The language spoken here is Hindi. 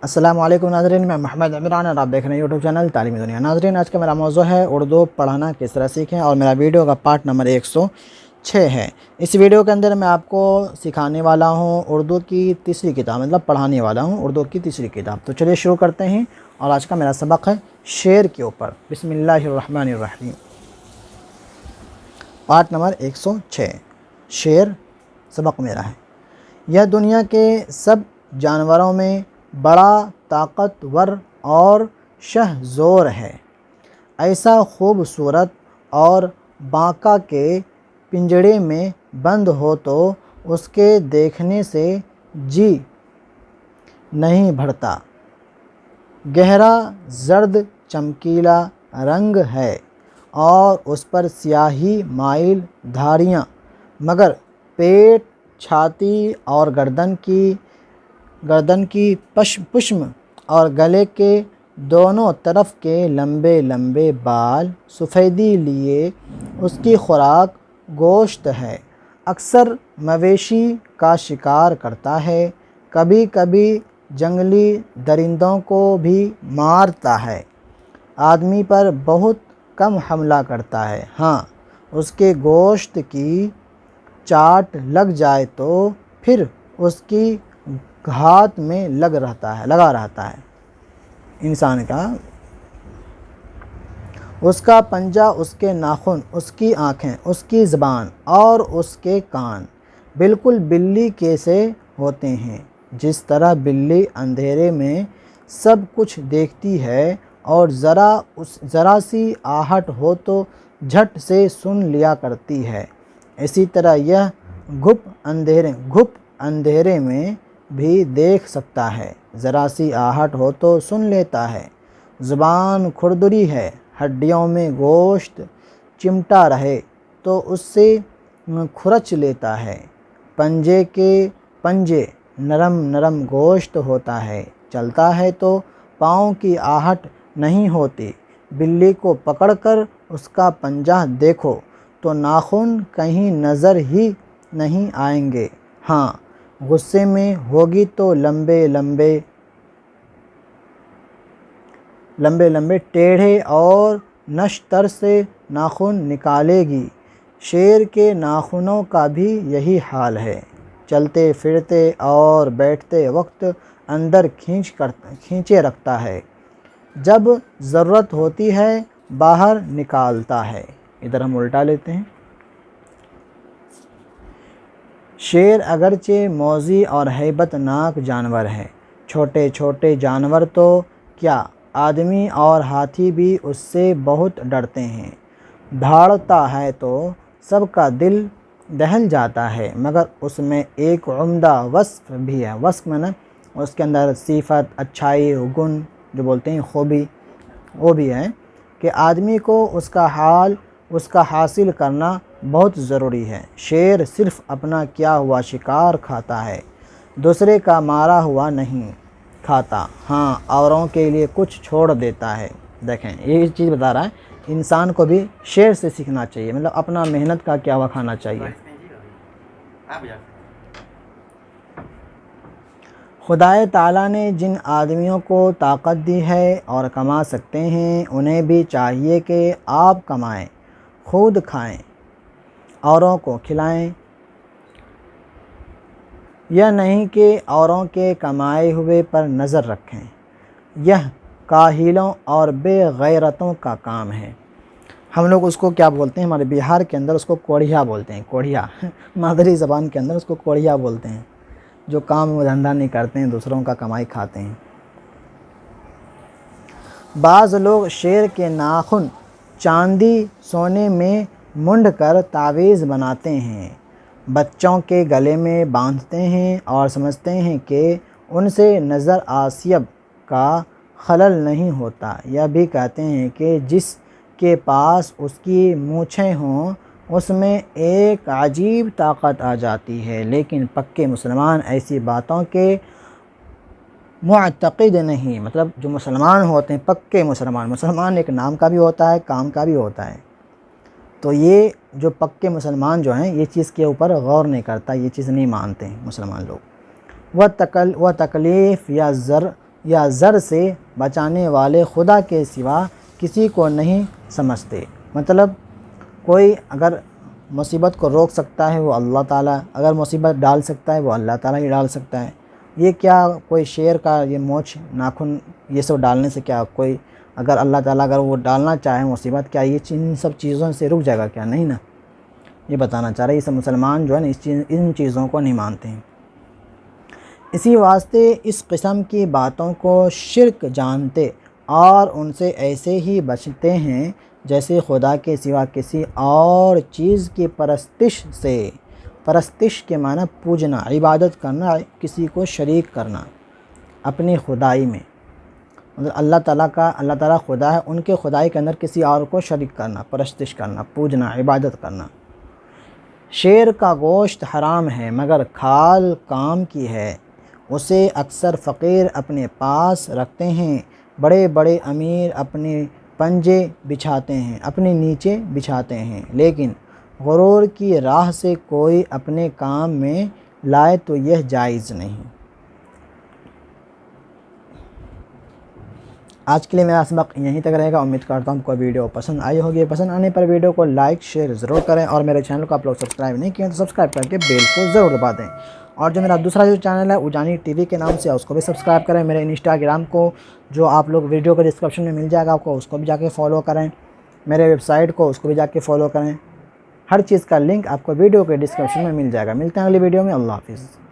अस्सलामु अलैकुम नाज़रीन, मैं मोहम्मद इमरान और आप देख रहे हैं यूट्यूब चैनल तालीमी दुनिया। नाज़रीन, आज का मेरा मौज़ू है उर्दू पढ़ना किस तरह सीखें और मेरा वीडियो का पार्ट नंबर 106 है। इस वीडियो के अंदर मैं आपको सिखाने वाला हूँ उर्दू की तीसरी किताब, मतलब पढ़ाने वाला हूँ उर्दू की तीसरी किताब। तो चलिए शुरू करते हैं। और आज का मेरा सबक है शेर के ऊपर। बिस्मिल्लाहिर्रहमानिर्रहीम। पार्ट नंबर 106, शेर सबक मेरा है। यह दुनिया के सब जानवरों में बड़ा ताकतवर और शहज़ोर है। ऐसा खूबसूरत और बांका के पिंजड़े में बंद हो तो उसके देखने से जी नहीं भरता। गहरा जर्द चमकीला रंग है और उस पर स्याही माइल धारियाँ, मगर पेट, छाती और गर्दन की पश्म और गले के दोनों तरफ के लंबे लंबे बाल सफ़ेदी लिए उसकी खुराक गोश्त है। अक्सर मवेशी का शिकार करता है, कभी कभी जंगली दरिंदों को भी मारता है। आदमी पर बहुत कम हमला करता है। हाँ, उसके गोश्त की चाट लग जाए तो फिर उसकी घात में लगा रहता है इंसान का। उसका पंजा, उसके नाखून, उसकी आँखें, उसकी ज़बान और उसके कान बिल्कुल बिल्ली के से होते हैं। जिस तरह बिल्ली अंधेरे में सब कुछ देखती है और ज़रा सी आहट हो तो झट से सुन लिया करती है, इसी तरह यह घुप अंधेरे में भी देख सकता है। ज़रा सी आहट हो तो सुन लेता है। ज़ुबान खुरदरी है, हड्डियों में गोश्त चिमटा रहे तो उससे खुरच लेता है। पंजे नरम नरम गोश्त होता है। चलता है तो पाँव की आहट नहीं होती। बिल्ली को पकड़कर उसका पंजा देखो तो नाखून कहीं नज़र ही नहीं आएंगे। हाँ, गुस्से में होगी तो लंबे लंबे टेढ़े और नश्तर से नाखून निकालेगी। शेर के नाखूनों का भी यही हाल है। चलते फिरते और बैठते वक्त अंदर खींचे रखता है, जब ज़रूरत होती है बाहर निकालता है। इधर हम उल्टा लेते हैं। शेर अगरचे मौजी और हैबतनाक जानवर है। छोटे छोटे जानवर तो क्या, आदमी और हाथी भी उससे बहुत डरते हैं। दहाड़ता है तो सबका दिल दहल जाता है, मगर उसमें एक उम्दा वस्फ़ भी है। वस्फ़ माने उसके अंदर सिफत, अच्छाई, गुण जो बोलते हैं, खूबी, वो भी है कि आदमी को उसका हासिल करना बहुत ज़रूरी है। शेर सिर्फ़ अपना किया हुआ शिकार खाता है, दूसरे का मारा हुआ नहीं खाता। हाँ, औरों के लिए कुछ छोड़ देता है। देखें, ये चीज़ बता रहा है इंसान को भी शेर से सीखना चाहिए, मतलब अपना मेहनत का क्या हुआ खाना चाहिए। खुदाए ताला ने जिन आदमियों को ताकत दी है और कमा सकते हैं, उन्हें भी चाहिए कि आप कमाएं, खुद खाएं, औरों को खिलाएं। यह नहीं कि औरों के कमाए हुए पर नज़र रखें। यह काहिलों और बेगैरतों का काम है। हम लोग उसको क्या बोलते हैं, हमारे बिहार के अंदर उसको कोढ़िया बोलते हैं। कोढ़िया मादरी ज़बान के अंदर उसको कोढ़िया बोलते हैं, जो काम धंधा नहीं करते हैं, दूसरों का कमाई खाते हैं। बाज़ लोग शेर के नाखून चांदी सोने में मुंड कर तावीज़ बनाते हैं, बच्चों के गले में बांधते हैं और समझते हैं कि उनसे नज़र आसियब का खलल नहीं होता। यह भी कहते हैं कि जिसके पास उसकी मूँछें हों उसमें एक अजीब ताकत आ जाती है। लेकिन पक्के मुसलमान ऐसी बातों के मुअतक़िद नहीं, मतलब जो मुसलमान होते हैं, पक्के मुसलमान एक नाम का भी होता है, काम का भी होता है। तो ये जो पक्के मुसलमान जो हैं, ये चीज़ के ऊपर गौर नहीं करता, ये चीज़ नहीं मानते हैं मुसलमान लोग। वह तकलीफ़ या या ज़र से बचाने वाले खुदा के सिवा किसी को नहीं समझते। मतलब कोई अगर मुसीबत को रोक सकता है वो अल्लाह ताला, अगर मुसीबत डाल सकता है वो अल्लाह ताला ही डाल सकता है। ये क्या कोई शेर का ये मोछ नाखून ये सब डालने से क्या कोई अगर अल्लाह ताला अगर वो डालना चाहे मुसीबत, क्या ये इन सब चीज़ों से रुक जाएगा? क्या नहीं ना। ये बताना चाह रहे हैं। ये सब मुसलमान जो है ना इन चीज़ों को नहीं मानते हैं। इसी वास्ते इस किस्म की बातों को शिर्क जानते और उनसे ऐसे ही बचते हैं जैसे खुदा के सिवा किसी और चीज़ की परस्तिश से। परस्तिश के माना पूजना, इबादत करना, किसी को शरीक करना अपनी खुदाई में। मतलब अल्लाह ताला खुदा है, उनके खुदाई के अंदर किसी और को शरीक करना, परस्तिश करना, पूजना, इबादत करना। शेर का गोश्त हराम है मगर खाल काम की है, उसे अक्सर फ़कीर अपने पास रखते हैं। बड़े बड़े अमीर अपने पंजे बिछाते हैं, अपने नीचे बिछाते हैं, लेकिन गुरूर की राह से कोई अपने काम में लाए तो यह जायज़ नहीं। आज के लिए मेरा सबक यहीं तक रहेगा। उम्मीद करता हूँ आपको वीडियो पसंद आई होगी। पसंद आने पर वीडियो को लाइक शेयर ज़रूर करें और मेरे चैनल को आप लोग सब्सक्राइब नहीं किए तो सब्सक्राइब करके बेल को ज़रूर दबा दें। और जो मेरा दूसरा जो चैनल है उजानी टीवी के नाम से, उसको भी सब्सक्राइब करें। मेरे इंस्टाग्राम को जो आप लोग वीडियो के डिस्क्रिप्शन में मिल जाएगा आपको, उसको भी जाके फॉलो करें। मेरे वेबसाइट को उसको भी जाके फॉलो करें। हर चीज़ का लिंक आपको वीडियो के डिस्क्रिप्शन में मिल जाएगा। मिलते हैं अगली वीडियो में। अल्लाह हाफ़िज़।